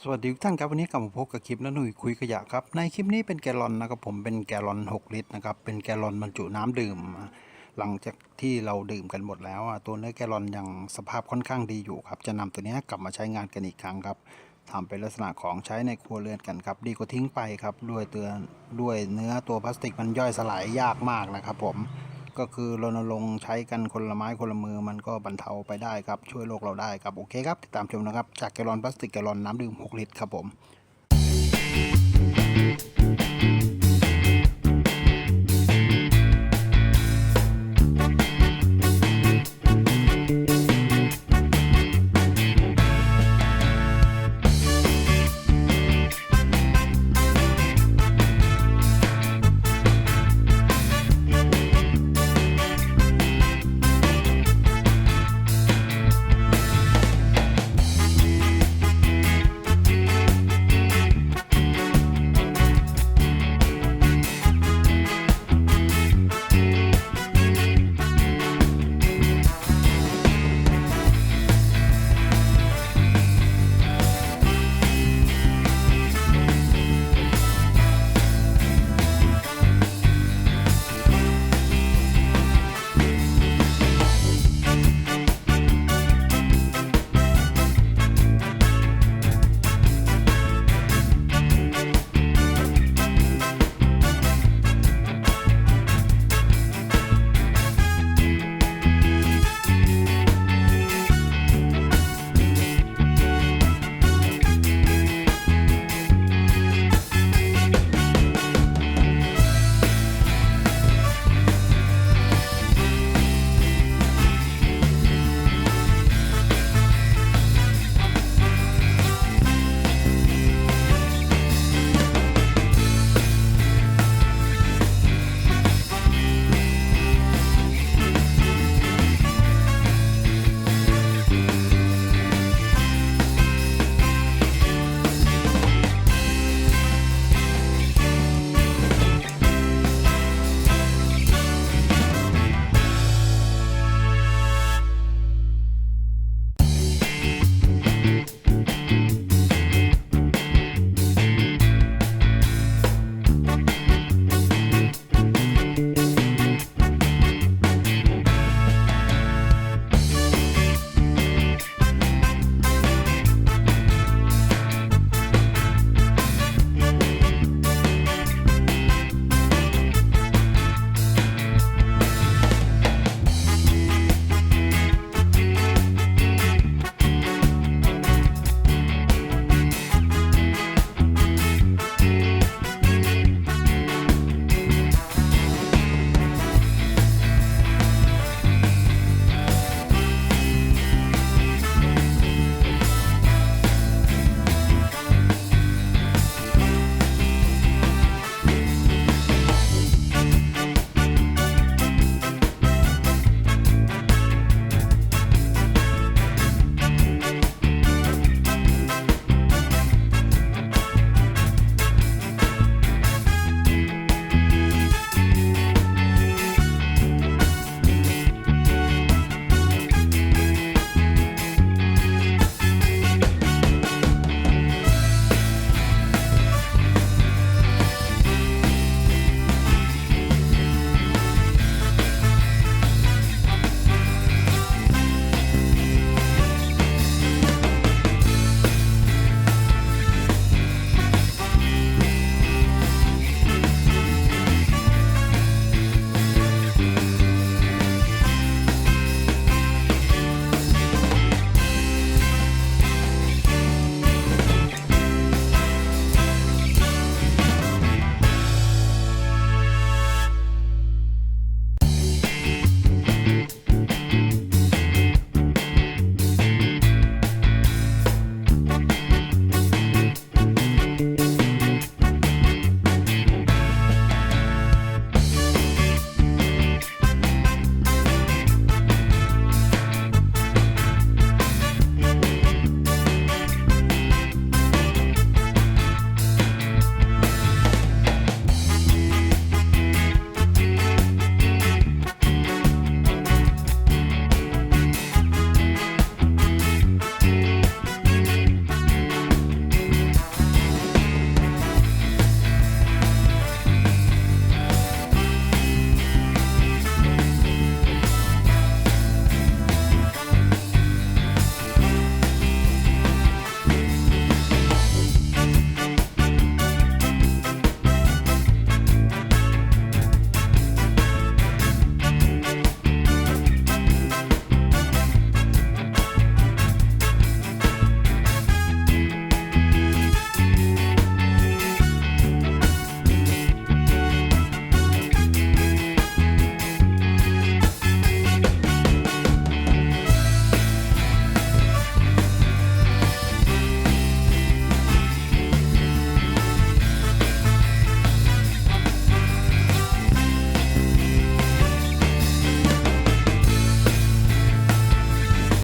สวัสดีทุกท่านครับวันนี้กลับมาพบกับคลิปน้าหนุ่ยคุยขยะครับในคลิปนี้เป็นแกลลอนนะครับผมเป็นแกลลอน6ลิตรนะครับเป็นแกลลอนบรรจุน้ำดื่มหลังจากที่เราดื่มกันหมดแล้วตัวเนื้อแกลลอนยังสภาพค่อนข้างดีอยู่ครับจะนำตัวนี้กลับมาใช้งานกันอีกครั้งครับทำเป็นลักษณะของใช้ในครัวเรือนกันครับดีกว่าทิ้งไปครับด้วยเนื้อตัวพลาสติกมันย่อยสลายยากมากนะครับผมก็คือรณรงค์ใช้กันคนละไม้คนละมือมันก็บรรเทาไปได้ครับช่วยโลกเราได้ครับโอเคครับติดตามชมนะครับจากแกลลอนพลาสติกแกลลอนน้ำดื่ม6ลิตรครับผม